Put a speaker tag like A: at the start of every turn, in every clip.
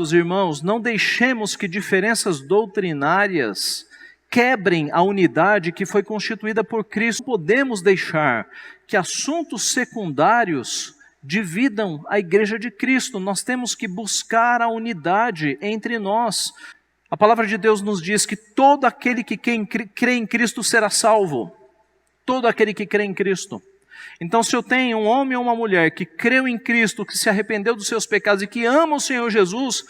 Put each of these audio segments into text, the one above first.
A: amados irmãos, não deixemos que diferenças doutrinárias quebrem a unidade que foi constituída por Cristo. Podemos deixar que assuntos secundários dividam a igreja de Cristo. Nós temos que buscar a unidade entre nós. A palavra de Deus nos diz que todo aquele que crê em Cristo será salvo. Todo aquele que crê em Cristo. Então, se eu tenho um homem ou uma mulher que creu em Cristo, que se arrependeu dos seus pecados e que ama o Senhor Jesus,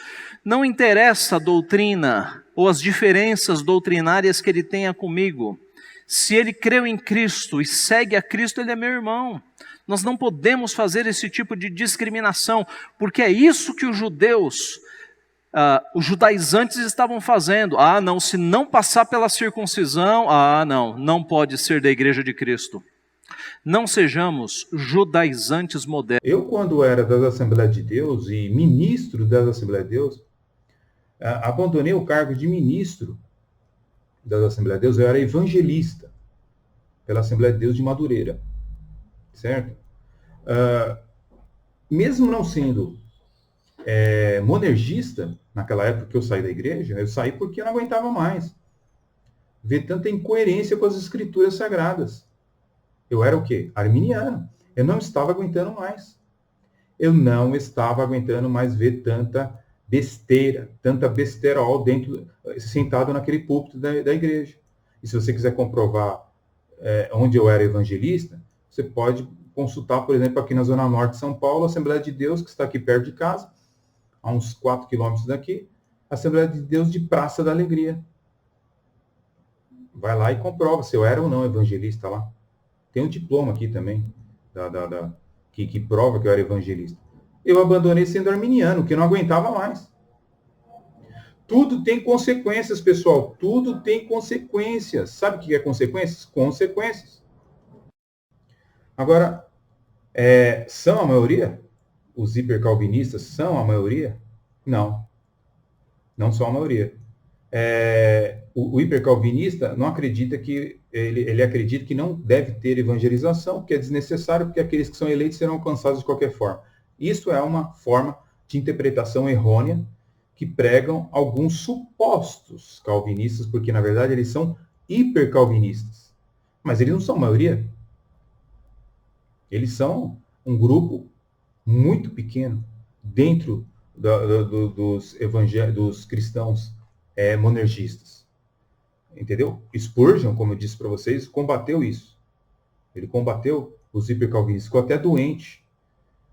A: não interessa a doutrina ou as diferenças doutrinárias que ele tenha comigo. Se ele creu em Cristo e segue a Cristo, ele é meu irmão. Nós não podemos fazer esse tipo de discriminação, porque é isso que os judaizantes estavam fazendo. Não, se não passar pela circuncisão, não pode ser da igreja de Cristo. Não sejamos judaizantes modernos.
B: Eu, quando era das Assembleias de Deus e ministro das Assembleias de Deus, abandonei o cargo de ministro das Assembleias de Deus. Eu era evangelista pela Assembleia de Deus de Madureira, certo? Mesmo não sendo monergista, naquela época que eu saí da igreja, eu saí porque eu não aguentava mais ver tanta incoerência com as escrituras sagradas. Eu era o quê? Arminiano. Eu não estava aguentando mais. Eu não estava aguentando mais ver tanta besteira, tanta besterol sentado naquele púlpito da igreja. E se você quiser comprovar onde eu era evangelista, você pode consultar, por exemplo, aqui na Zona Norte de São Paulo, a Assembleia de Deus, que está aqui perto de casa, a uns 4 quilômetros daqui, a Assembleia de Deus de Praça da Alegria. Vai lá e comprova se eu era ou não evangelista lá. Tem um diploma aqui também, que prova que eu era evangelista. Eu abandonei sendo arminiano, que eu não aguentava mais. Tudo tem consequências, pessoal. Tudo tem consequências. Sabe o que é consequências? Consequências. Agora, são a maioria? Os hipercalvinistas são a maioria? Não. Não são a maioria. O hipercalvinista não acredita que ele acredita que não deve ter evangelização, que é desnecessário, porque aqueles que são eleitos serão alcançados de qualquer forma. Isso é uma forma de interpretação errônea que pregam alguns supostos calvinistas, porque na verdade eles são hipercalvinistas. Mas eles não são a maioria. Eles são um grupo muito pequeno dentro dos cristãos monergistas. Entendeu? Spurgeon, como eu disse para vocês, combateu isso. Ele combateu os hipercalvinistas, ficou até doente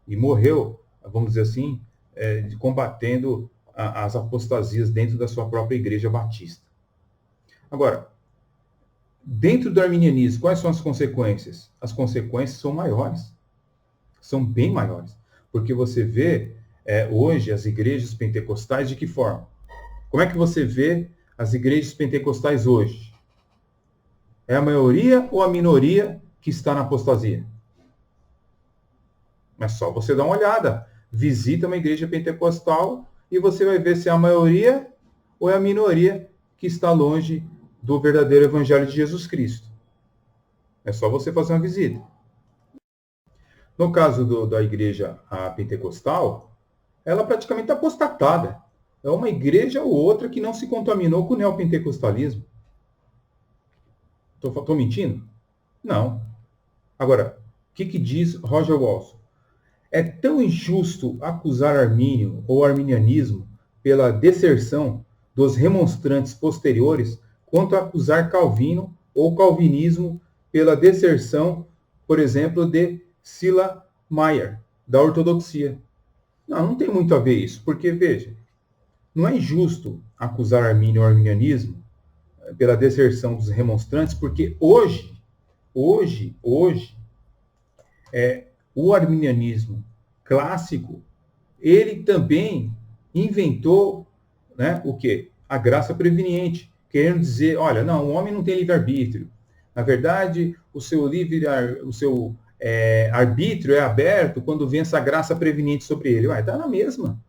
B: e morreu, vamos dizer assim, combatendo as apostasias dentro da sua própria igreja batista. Agora, dentro do arminianismo, quais são as consequências? As consequências são maiores. São bem maiores. Porque você vê hoje as igrejas pentecostais de que forma? Como é que você vê as igrejas pentecostais hoje? É a maioria ou a minoria que está na apostasia? É só você dar uma olhada. Visita uma igreja pentecostal e você vai ver se é a maioria ou é a minoria que está longe do verdadeiro evangelho de Jesus Cristo. É só você fazer uma visita. No caso da igreja pentecostal, ela praticamente está apostatada. É uma igreja ou outra que não se contaminou com o neopentecostalismo. Estou mentindo? Não. Agora, o que diz Roger Walson? É tão injusto acusar Armínio ou arminianismo pela deserção dos remonstrantes posteriores quanto acusar Calvino ou calvinismo pela deserção, por exemplo, de Sila Mayer, da ortodoxia. Não tem muito a ver isso, porque, veja, não é injusto acusar Armínio ou arminianismo pela deserção dos remonstrantes, porque hoje, o arminianismo clássico, ele também inventou, o quê? A graça preveniente, querendo dizer, olha, não, o homem não tem livre-arbítrio. Na verdade, o seu arbítrio é aberto quando vem essa graça preveniente sobre ele. Está na mesma.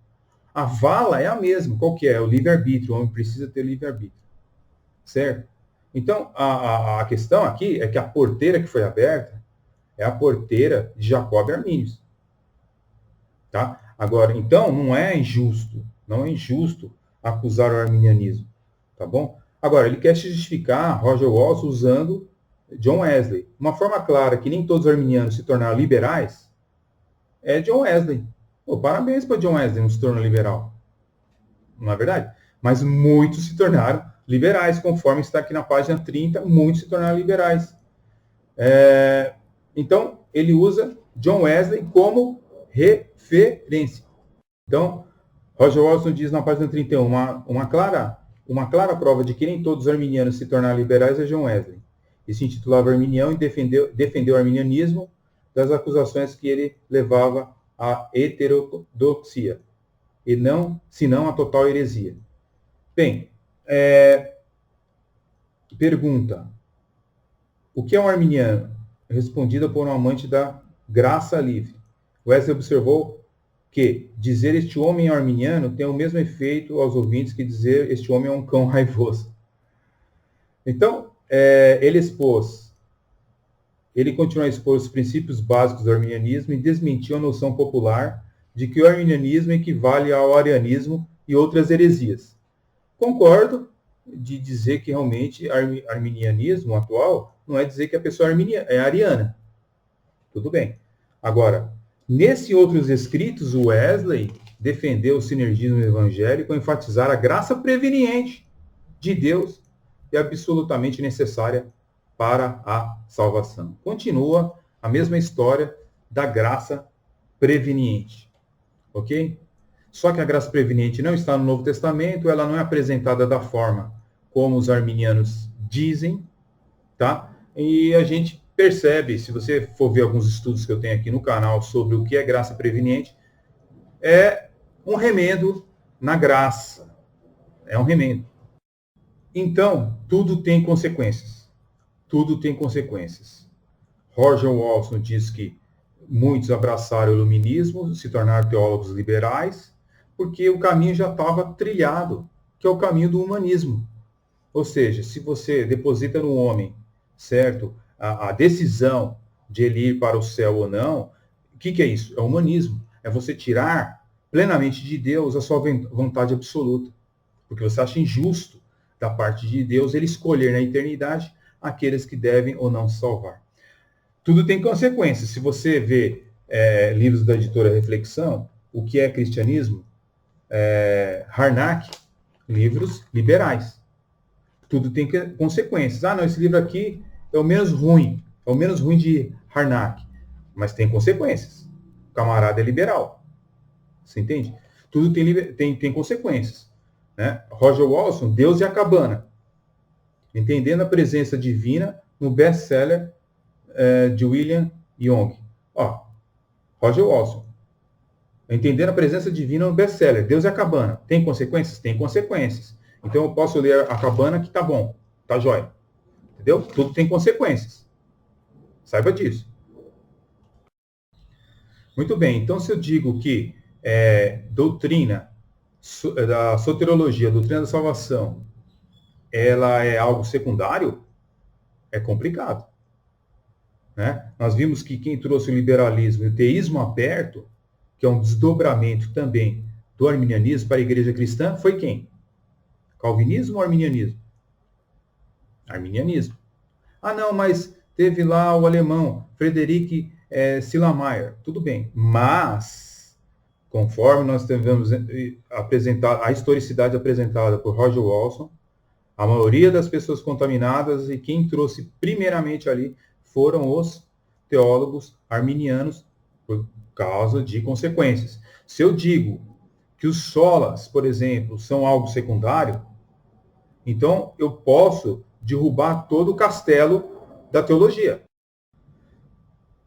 B: A vala é a mesma. Qual que é? O livre-arbítrio. O homem precisa ter livre-arbítrio. Certo? Então, a questão aqui é que a porteira que foi aberta é a porteira de Jacob e Armínios. Tá? Agora, então, não é injusto Não é injusto acusar o arminianismo, tá bom? Agora, ele quer justificar Roger Walton usando John Wesley. Uma forma clara que nem todos os arminianos se tornaram liberais é John Wesley. Pô, parabéns para John Wesley, não se tornou liberal. Não é verdade? Mas muitos se tornaram liberais, conforme está aqui na página 30, muitos se tornaram liberais. Então, ele usa John Wesley como referência. Então, Roger Walton diz na página 31, uma clara prova de que nem todos os arminianos se tornaram liberais é John Wesley. Ele se intitulava arminião e defendeu o arminianismo das acusações que ele levava à heterodoxia, e não, senão a total heresia. Bem, pergunta: o que é um arminiano? Respondida por um amante da graça livre. Wesley observou que dizer este homem é arminiano tem o mesmo efeito aos ouvintes que dizer este homem é um cão raivoso. Então, ele continua a expor os princípios básicos do arminianismo e desmentiu a noção popular de que o arminianismo equivale ao arianismo e outras heresias. Concordo de dizer que realmente arminianismo atual não é dizer que a pessoa é ariana. Tudo bem. Agora, nesses outros escritos, o Wesley defendeu o sinergismo evangélico ao enfatizar a graça preveniente de Deus e absolutamente necessária para a salvação. Continua a mesma história da graça preveniente. Ok? Só que a graça preveniente não está no Novo Testamento, ela não é apresentada da forma como os arminianos dizem, tá? E a gente percebe, se você for ver alguns estudos que eu tenho aqui no canal sobre o que é graça preveniente, é um remendo na graça. É um remendo. Então, tudo tem consequências. Tudo tem consequências. Roger Walton diz que muitos abraçaram o iluminismo, se tornaram teólogos liberais, porque o caminho já estava trilhado, que é o caminho do humanismo. Ou seja, se você deposita no homem, certo, a decisão de ele ir para o céu ou não, o que é isso? É o humanismo. É você tirar plenamente de Deus a sua vontade absoluta. Porque você acha injusto da parte de Deus ele escolher na eternidade aqueles que devem ou não se salvar. Tudo tem consequências. Se você vê livros da editora Reflexão, o que é cristianismo, Harnack, livros liberais. Tudo tem consequências. Ah, não, esse livro aqui é o menos ruim. É o menos ruim de Harnack. Mas tem consequências. O camarada é liberal. Você entende? Tudo tem consequências. Né? Roger Walton, Deus e a Cabana. Entendendo a presença divina no best-seller de William Young. Ó, Roger Walton. Entendendo a presença divina no best-seller. Deus e a Cabana. Tem consequências? Tem consequências. Então eu posso ler a Cabana que tá bom. Tá jóia. Entendeu? Tudo tem consequências. Saiba disso. Muito bem. Então se eu digo que doutrina da soteriologia, doutrina da salvação, ela é algo secundário, é complicado. Né? Nós vimos que quem trouxe o liberalismo e o teísmo aberto, que é um desdobramento também do arminianismo para a igreja cristã, foi quem? Calvinismo ou arminianismo? Arminianismo. Ah, não, mas teve lá o alemão, Friedrich Schleiermacher. Tudo bem, mas, conforme nós tivemos apresentado, a historicidade apresentada por Roger Walton, a maioria das pessoas contaminadas e quem trouxe primeiramente ali foram os teólogos arminianos por causa de consequências. Se eu digo que os solas, por exemplo, são algo secundário, então eu posso derrubar todo o castelo da teologia.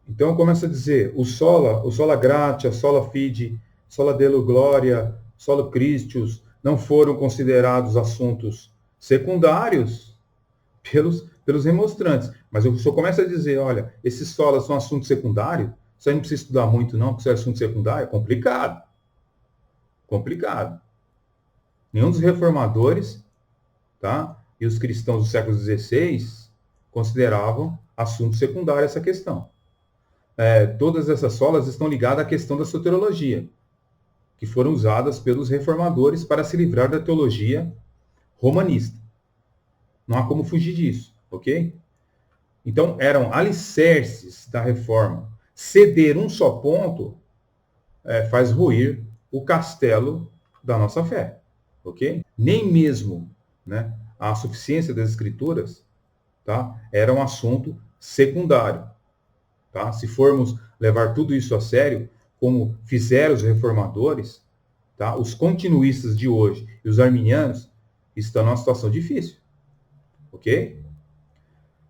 B: Então eu começo a dizer, o sola gratia, sola fide, sola deo gloria, sola Christus, não foram considerados assuntos secundários pelos remonstrantes. Mas eu só começo a dizer, olha, esses solas são assuntos secundários, isso aí não precisa estudar muito não, porque isso é assunto secundário, é complicado. Complicado. Nenhum dos reformadores, tá, e os cristãos do século XVI consideravam assunto secundário essa questão. Todas essas solas estão ligadas à questão da soteriologia. que foram usadas pelos reformadores para se livrar da teologia romanista. Não há como fugir disso, ok? Então, eram alicerces da reforma. Ceder um só ponto faz ruir o castelo da nossa fé, ok? Nem mesmo, né, a suficiência das escrituras, tá, era um assunto secundário. Tá? Se formos levar tudo isso a sério, como fizeram os reformadores, tá, os continuistas de hoje e os arminianos estão numa situação difícil, ok?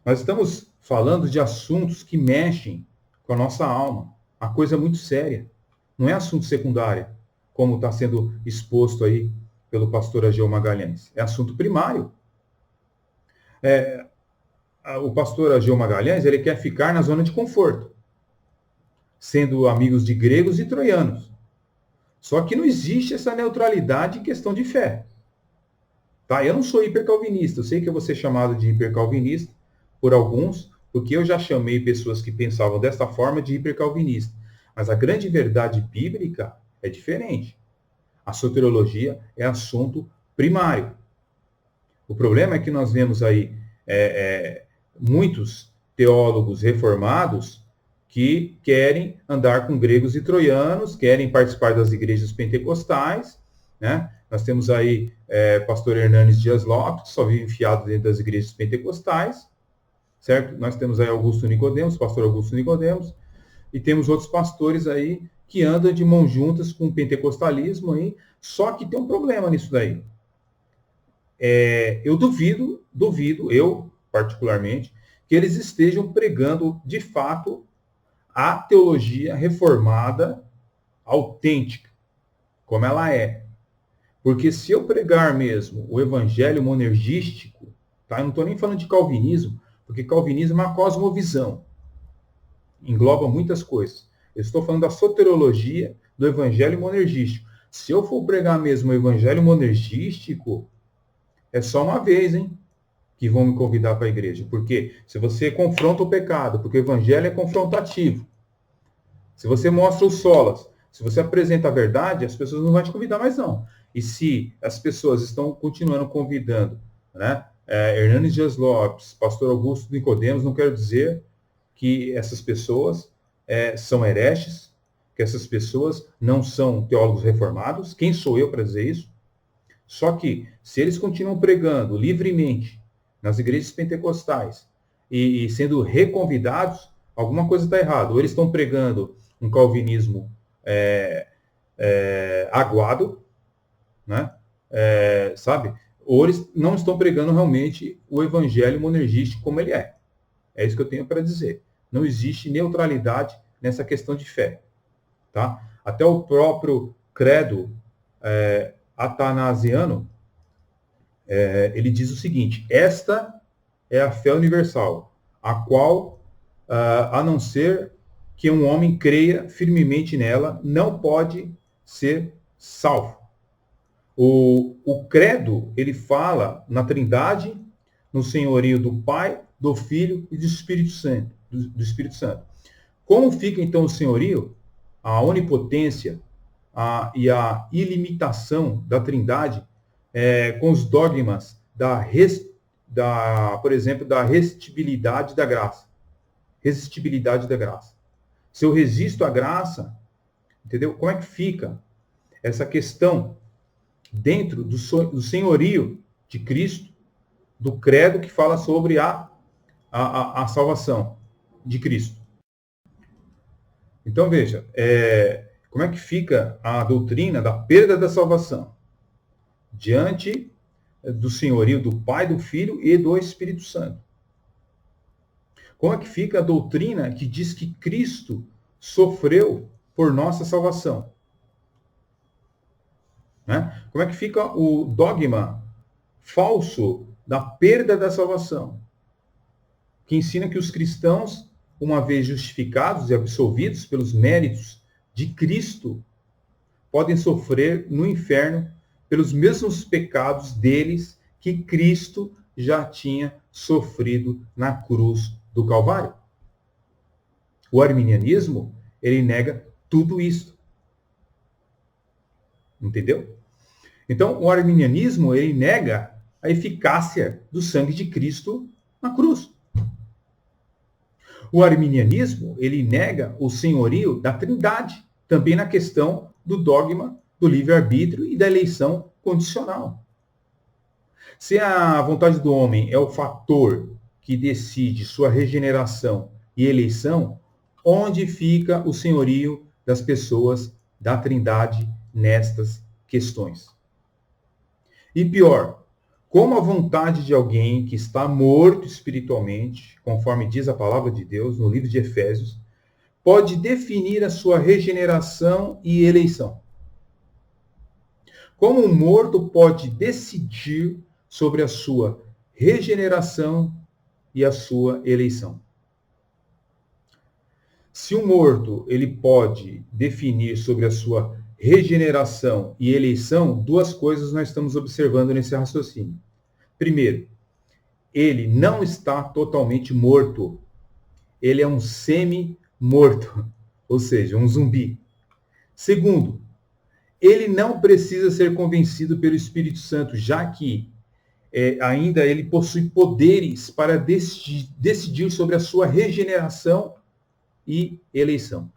B: Nós estamos falando de assuntos que mexem com a nossa alma. A coisa é muito séria. Não é assunto secundário, como está sendo exposto aí pelo pastor Ageu Magalhães. É assunto primário. O pastor Ageu Magalhães, ele quer ficar na zona de conforto, sendo amigos de gregos e troianos. Só que não existe essa neutralidade em questão de fé. Tá? Eu não sou hipercalvinista. Eu sei que eu vou ser chamado de hipercalvinista por alguns, porque eu já chamei pessoas que pensavam desta forma de hipercalvinista. Mas a grande verdade bíblica é diferente. A soteriologia é assunto primário. O problema é que nós vemos aí muitos teólogos reformados que querem andar com gregos e troianos, querem participar das igrejas pentecostais, né? Nós temos aí pastor Hernanes Dias Lopes, que só vive enfiado dentro das igrejas pentecostais, certo? Nós temos aí Augusto Nicodemos, pastor Augusto Nicodemos, e temos outros pastores aí que andam de mãos juntas com o pentecostalismo aí, só que tem um problema nisso daí. Eu duvido, eu particularmente, que eles estejam pregando de fato a teologia reformada autêntica, como ela é. Porque se eu pregar mesmo o evangelho monergístico, tá? Eu não estou nem falando de calvinismo, porque calvinismo é uma cosmovisão. Engloba muitas coisas. Eu estou falando da soteriologia do evangelho monergístico. Se eu for pregar mesmo o evangelho monergístico, é só uma vez, hein? Que vão me convidar para a igreja. Porque se você confronta o pecado, porque o evangelho é confrontativo. Se você mostra os solas, se você apresenta a verdade, as pessoas não vão te convidar mais não. E se as pessoas estão continuando convidando, né, Hernanes Dias Lopes, pastor Augusto Nicodemos, não quero dizer que essas pessoas são hereges, que essas pessoas não são teólogos reformados. Quem sou eu para dizer isso? Só que, se eles continuam pregando livremente nas igrejas pentecostais e sendo reconvidados, alguma coisa está errada. Ou eles estão pregando um calvinismo aguado, né? Sabe? Ou eles não estão pregando realmente o evangelho monergístico como ele é. É isso que eu tenho para dizer. Não existe neutralidade nessa questão de fé. Tá? Até o próprio credo atanasiano, ele diz o seguinte: esta é a fé universal, a qual, a não ser que um homem creia firmemente nela, não pode ser salvo. O credo, ele fala na Trindade, no senhorio do Pai, do Filho e do Espírito Santo. Do Espírito Santo. Como fica então o senhorio, a onipotência e a ilimitação da Trindade com os dogmas por exemplo, da resistibilidade da graça. Resistibilidade da graça. Se eu resisto à graça, entendeu? Como é que fica essa questão dentro do senhorio de Cristo, do credo que fala sobre a salvação de Cristo? Então, veja, como é que fica a doutrina da perda da salvação diante do senhorio do Pai, do Filho e do Espírito Santo? Como é que fica a doutrina que diz que Cristo sofreu por nossa salvação? Né? Como é que fica o dogma falso da perda da salvação, que ensina que os cristãos, uma vez justificados e absolvidos pelos méritos de Cristo, podem sofrer no inferno pelos mesmos pecados deles que Cristo já tinha sofrido na cruz do Calvário? O arminianismo, ele nega tudo isso. Entendeu? Então, o arminianismo, ele nega a eficácia do sangue de Cristo na cruz. O arminianismo, ele nega o senhorio da Trindade, também na questão do dogma do livre-arbítrio e da eleição condicional. Se a vontade do homem é o fator que decide sua regeneração e eleição, onde fica o senhorio das pessoas da Trindade nestas questões? E pior, como a vontade de alguém que está morto espiritualmente, conforme diz a palavra de Deus no livro de Efésios, pode definir a sua regeneração e eleição? Como um morto pode decidir sobre a sua regeneração e a sua eleição? Se um morto ele pode definir sobre a sua regeneração e eleição, duas coisas nós estamos observando nesse raciocínio. Primeiro, ele não está totalmente morto. Ele é um semi-morto, ou seja, um zumbi. Segundo, ele não precisa ser convencido pelo Espírito Santo, já que ainda ele possui poderes para decidir sobre a sua regeneração e eleição.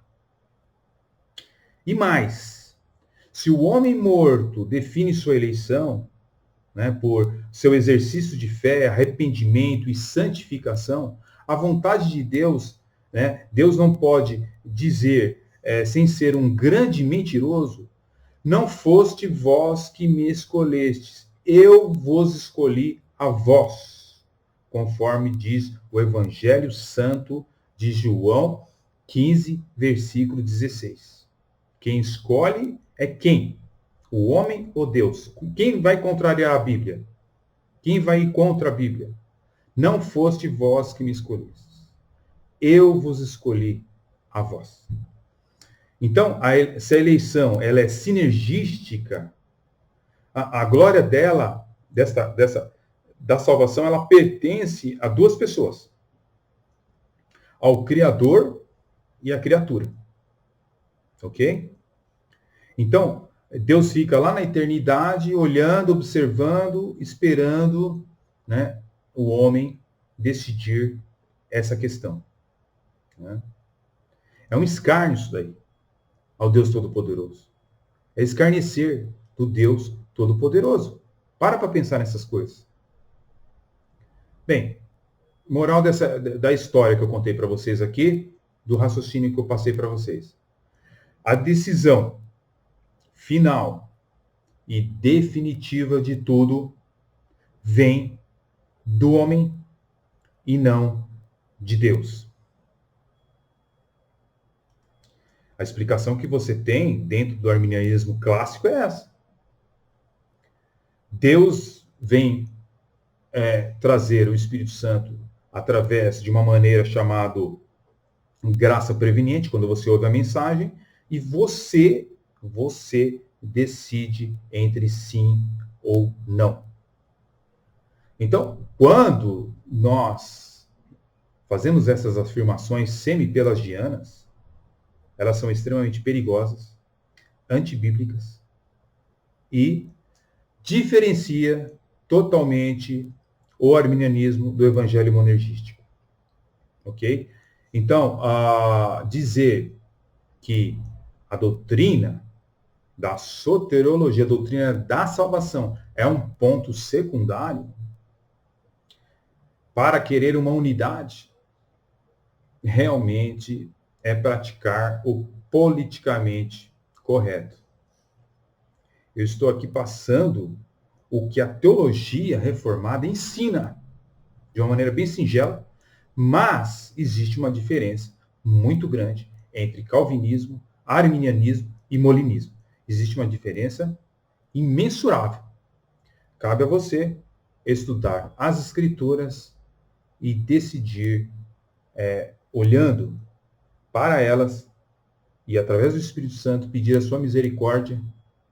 B: E mais, se o homem morto define sua eleição, né, por seu exercício de fé, arrependimento e santificação, a vontade de Deus, né, Deus não pode dizer, sem ser um grande mentiroso, não foste vós que me escolhestes, eu vos escolhi a vós, conforme diz o Evangelho Santo de João 15, versículo 16. Quem escolhe é quem? O homem ou Deus? Quem vai contrariar a Bíblia? Quem vai ir contra a Bíblia? Não foste vós que me escolhestes. Eu vos escolhi a vós. Então, se a eleição ela é sinergística, a glória dela, da salvação, ela pertence a duas pessoas. Ao Criador e à criatura. Ok? Então, Deus fica lá na eternidade, olhando, observando, esperando, né, o homem decidir essa questão. Né? É um escárnio isso daí, ao Deus Todo-Poderoso. É escarnecer do Deus Todo-Poderoso. Para pensar nessas coisas. Bem, moral da história que eu contei para vocês aqui, do raciocínio que eu passei para vocês. A decisão final e definitiva de tudo vem do homem e não de Deus. A explicação que você tem dentro do arminianismo clássico é essa. Deus vem trazer o Espírito Santo através de uma maneira chamada graça preveniente, quando você ouve a mensagem, e você decide entre sim ou não. Então, quando nós fazemos essas afirmações semi-pelagianas, elas são extremamente perigosas, antibíblicas e diferencia totalmente o arminianismo do evangelho monergístico. Ok? Então, dizer que a doutrina da soteriologia, a doutrina da salvação, é um ponto secundário para querer uma unidade, realmente é praticar o politicamente correto. Eu estou aqui passando o que a teologia reformada ensina, de uma maneira bem singela, mas existe uma diferença muito grande entre calvinismo, arminianismo e molinismo. Existe uma diferença imensurável. Cabe a você estudar as Escrituras e decidir, olhando para elas e, através do Espírito Santo, pedir a sua misericórdia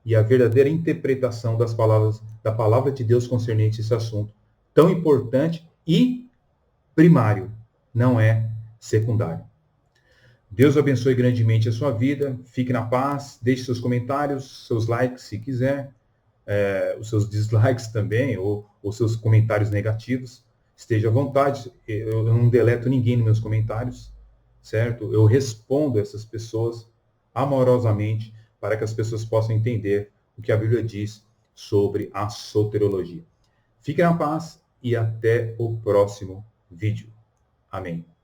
B: e a verdadeira interpretação da palavra de Deus concernente a esse assunto tão importante e primário, não é secundário. Deus abençoe grandemente a sua vida. Fique na paz. Deixe seus comentários, seus likes se quiser. Os seus dislikes também, ou seus comentários negativos. Esteja à vontade. Eu não deleto ninguém nos meus comentários, certo? Eu respondo essas pessoas amorosamente para que as pessoas possam entender o que a Bíblia diz sobre a soteriologia. Fique na paz e até o próximo vídeo. Amém.